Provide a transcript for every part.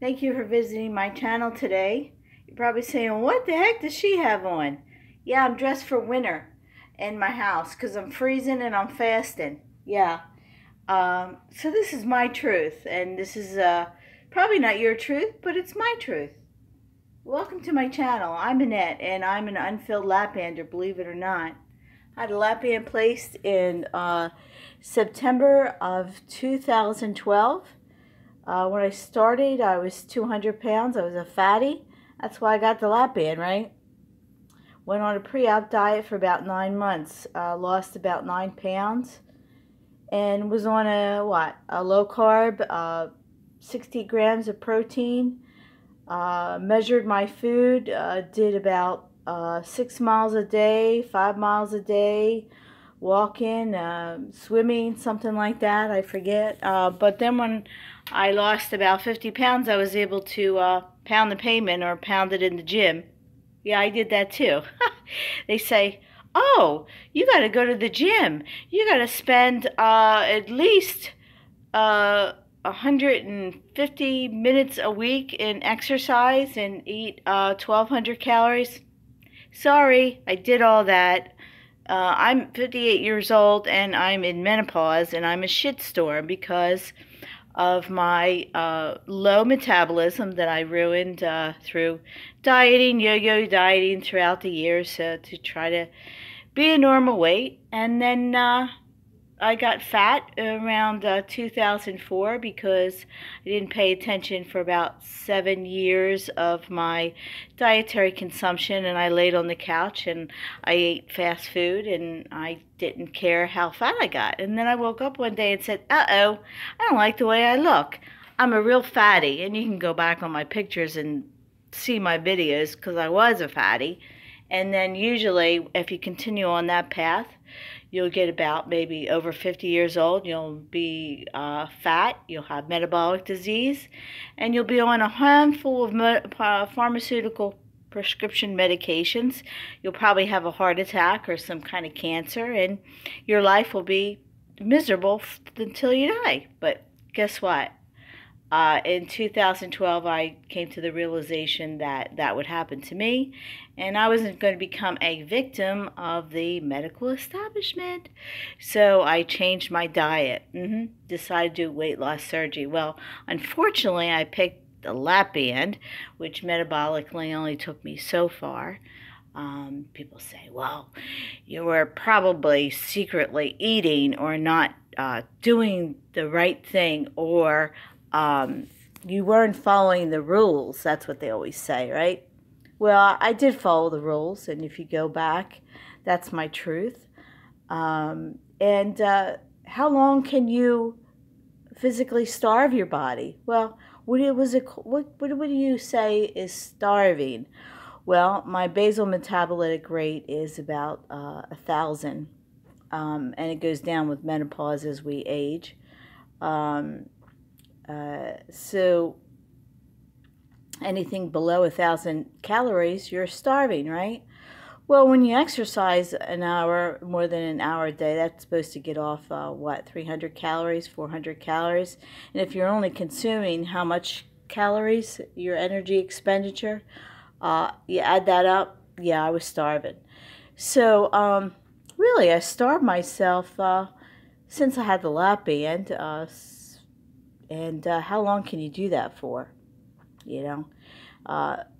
Thank you for visiting my channel today. You're probably saying, what the heck does she have on? Yeah, I'm dressed for winter in my house because I'm freezing and I'm fasting. Yeah. So this is my truth, and this is probably not your truth, but it's my truth. Welcome to my channel. I'm Annette, and I'm an unfilled lapander, believe it or not. I had a lapband placed in September of 2012. When I started, I was 200 pounds. I was a fatty. That's why I got the lapband, right? Went on a pre-op diet for about 9 months. Lost about 9 pounds. And was on a low carb, 60 grams of protein. Measured my food. Did about 6 miles a day, 5 miles a day. Walking, swimming, something like that, I forget. But then when I lost about 50 pounds, I was able to pound the pavement or pound it in the gym. Yeah, I did that too. They say, oh, you got to go to the gym. You got to spend at least 150 minutes a week in exercise and eat 1,200 calories. Sorry, I did all that. I'm 58 years old and I'm in menopause, and I'm a shitstorm because of my low metabolism that I ruined through dieting, yo-yo dieting throughout the years to try to be a normal weight. And then I got fat around 2004 because I didn't pay attention for about 7 years of my dietary consumption, and I laid on the couch and I ate fast food and I didn't care how fat I got. And then I woke up one day and said, uh-oh, I don't like the way I look. I'm a real fatty. And you can go back on my pictures and see my videos because I was a fatty. And then usually if you continue on that path, you'll get about maybe over 50 years old. You'll be fat, you'll have metabolic disease, and you'll be on a handful of pharmaceutical prescription medications. You'll probably have a heart attack or some kind of cancer, and your life will be miserable until you die. But guess what? In 2012, I came to the realization that that would happen to me, and I wasn't going to become a victim of the medical establishment. So I changed my diet, decided to do weight loss surgery. Well, unfortunately, I picked the lapband, which metabolically only took me so far. People say, well, you were probably secretly eating or not doing the right thing, or you weren't following the rules. That's what they always say, right? Well, I did follow the rules, and if you go back, that's my truth. How long can you physically starve your body? Well, what do you say is starving? Well, my basal metabolic rate is about 1,000, and it goes down with menopause as we age. So anything below 1,000 calories, you're starving, right? Well, when you exercise an hour, more than an hour a day, that's supposed to get off, 300 calories, 400 calories. And if you're only consuming how much calories, your energy expenditure, you add that up, yeah, I was starving. So, really, I starved myself since I had the lapband. And how long can you do that for? You know,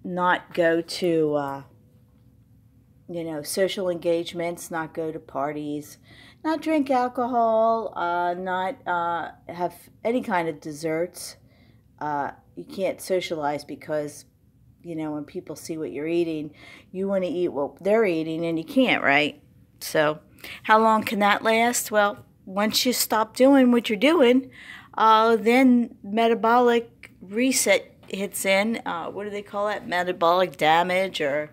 not go to, social engagements, not go to parties, not drink alcohol, not have any kind of desserts. You can't socialize because, when people see what you're eating, you want to eat what they're eating, and you can't, right? So how long can that last? Well, once you stop doing what you're doing, then metabolic reset hits in. What do they call it? Metabolic damage, or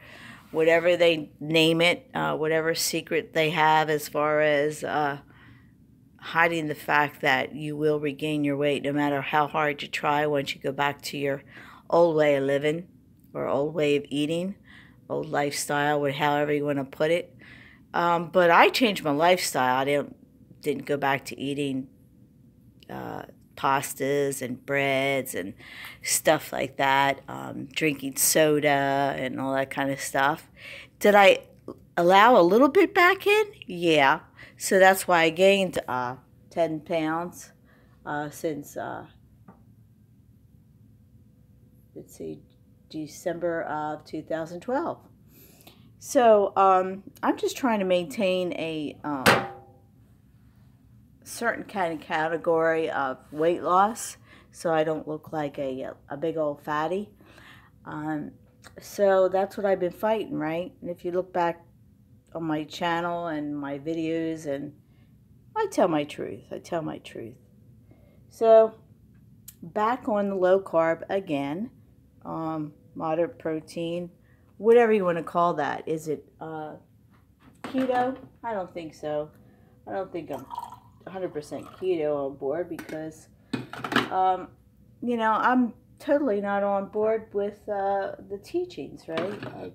whatever they name it, whatever secret they have as far as hiding the fact that you will regain your weight no matter how hard you try once you go back to your old way of living or old way of eating, old lifestyle, however you want to put it. But I changed my lifestyle. I didn't go back to eating pastas and breads and stuff like that, drinking soda and all that kind of stuff. Did I allow a little bit back in? Yeah. So that's why I gained 10 pounds since, let's see, December of 2012. So I'm just trying to maintain a certain kind of category of weight loss so I don't look like a big old fatty. So that's what I've been fighting, right? And if you look back on my channel and my videos, and I tell my truth. I tell my truth. So back on the low carb again, moderate protein, whatever you want to call that. Is it keto? I don't think so. I don't think I'm 100% keto on board because, you know, I'm totally not on board with the teachings, right? I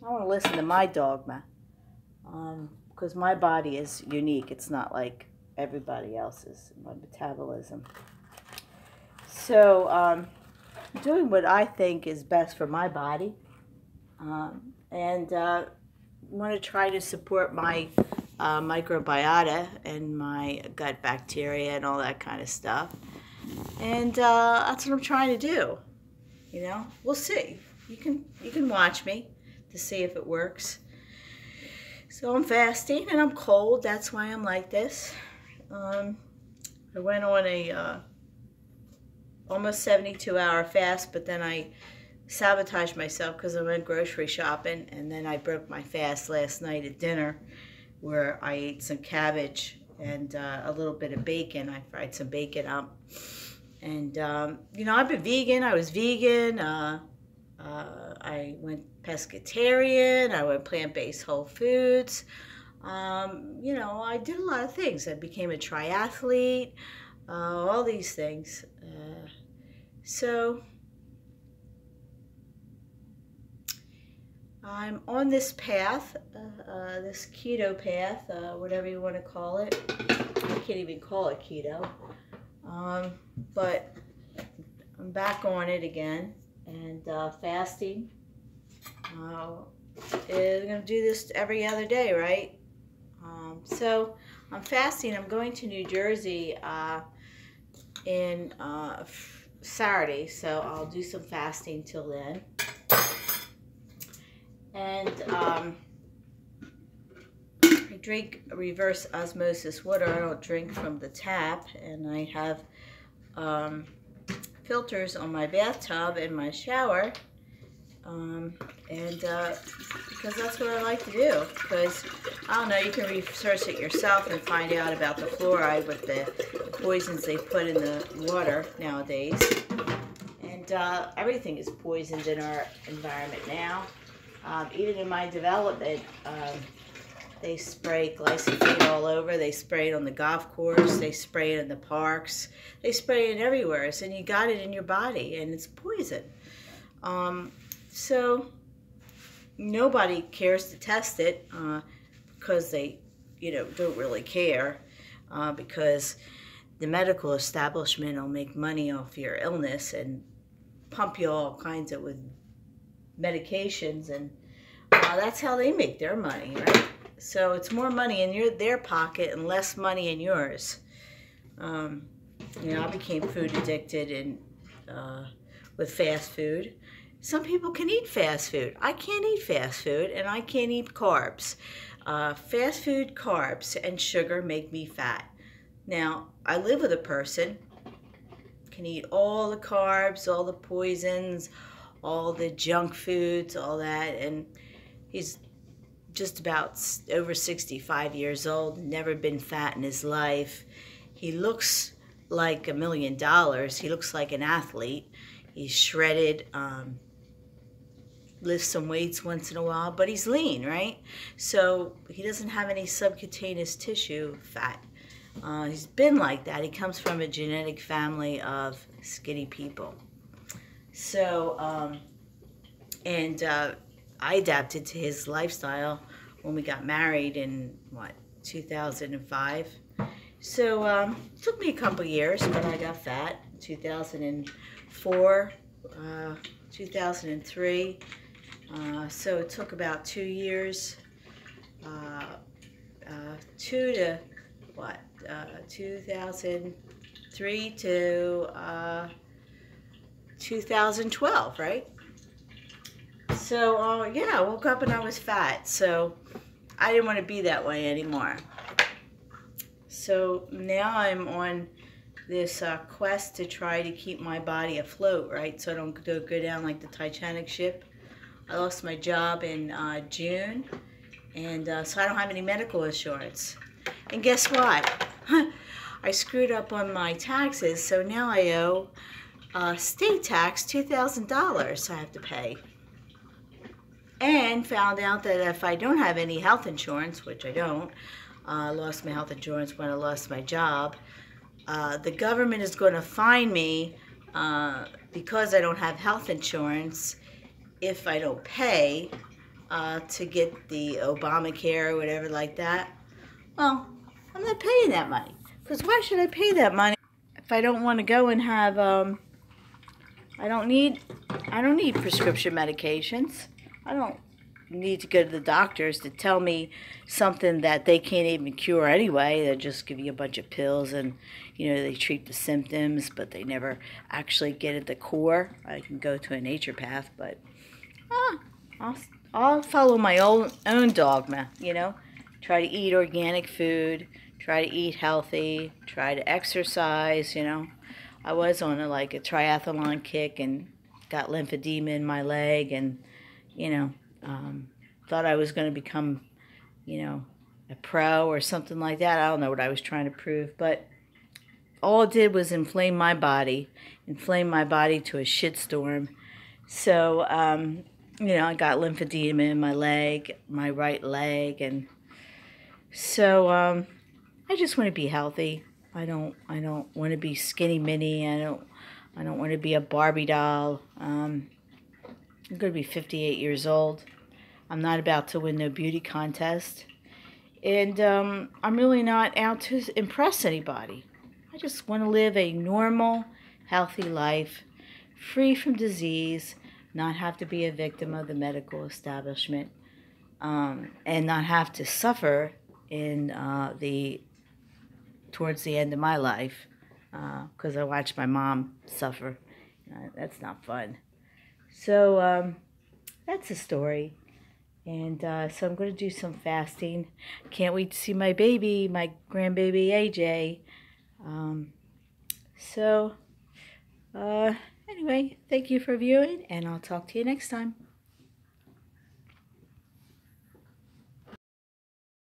want to listen to my dogma because my body is unique. It's not like everybody else's, my metabolism. So doing what I think is best for my body, and want to try to support my microbiota and my gut bacteria and all that kind of stuff. And that's what I'm trying to do. You know, we'll see. You can watch me to see if it works. So I'm fasting and I'm cold. That's why I'm like this. I went on a almost 72-hour fast, but then I sabotaged myself because I went grocery shopping, and then I broke my fast last night at dinner, where I ate some cabbage and a little bit of bacon. I fried some bacon up. And, you know, I've been vegan. I was vegan. I went pescatarian. I went plant-based whole foods. You know, I did a lot of things. I became a triathlete, all these things. So I'm on this path, this keto path, whatever you want to call it. I can't even call it keto. But I'm back on it again, and fasting. Is going to do this every other day, right? So I'm fasting. I'm going to New Jersey in Saturday, so I'll do some fasting till then. And I drink reverse osmosis water. I don't drink from the tap, and I have filters on my bathtub and my shower, because that's what I like to do. Because I don't know, you can research it yourself and find out about the fluoride with the poisons they put in the water nowadays. And everything is poisoned in our environment now. Even in my development, they spray glyphosate all over. They spray it on the golf course. They spray it in the parks. They spray it everywhere. So you got it in your body, and it's poison. So nobody cares to test it because they, you know, don't really care because the medical establishment will make money off your illness and pump you all kinds of with medications, and that's how they make their money, right? So it's more money in their pocket and less money in yours. You know, I became food addicted and with fast food. Some people can eat fast food. I can't eat fast food, and I can't eat carbs. Fast food, carbs, and sugar make me fat. Now, I live with a person can eat all the carbs, all the poisons, all the junk foods, all that, and he's just about over 65 years old, never been fat in his life. He looks like $1 million. He looks like an athlete. He's shredded, lifts some weights once in a while, but he's lean, right? So he doesn't have any subcutaneous tissue fat. He's been like that. He comes from a genetic family of skinny people. So, I adapted to his lifestyle when we got married in, 2005. So it took me a couple years, but I got fat. 2004, 2003. So it took about 2 years. Uh, 2003 to 2012, right? So yeah, I woke up and I was fat. So I didn't want to be that way anymore. So now I'm on this quest to try to keep my body afloat, right? So I don't go down like the Titanic ship. I lost my job in June, and so I don't have any medical insurance. And guess what? I screwed up on my taxes, so now I owe state tax $2,000 I have to pay. And found out that if I don't have any health insurance, which I don't, I lost my health insurance when I lost my job, the government is going to fine me because I don't have health insurance if I don't pay to get the Obamacare or whatever like that. Well, I'm not paying that money, because why should I pay that money if I don't want to go and have I don't need prescription medications. I don't need to go to the doctors to tell me something that they can't even cure anyway. They just give you a bunch of pills, and they treat the symptoms, but they never actually get at the core. I can go to a naturopath, but I'll follow my own dogma. Try to eat organic food, try to eat healthy, try to exercise. I was on a triathlon kick and got lymphedema in my leg, and thought I was going to become, a pro or something like that. I don't know what I was trying to prove, but all it did was inflame my body to a shitstorm. So, I got lymphedema in my leg, my right leg, and so I just want to be healthy. I don't want to be skinny mini. I don't want to be a Barbie doll. I'm going to be 58 years old. I'm not about to win no beauty contest. And I'm really not out to impress anybody. I just want to live a normal, healthy life, free from disease, not have to be a victim of the medical establishment, and not have to suffer in towards the end of my life, because I watched my mom suffer. That's not fun. So that's the story. And so I'm going to do some fasting. Can't wait to see my baby, my grandbaby AJ. Anyway, thank you for viewing, and I'll talk to you next time.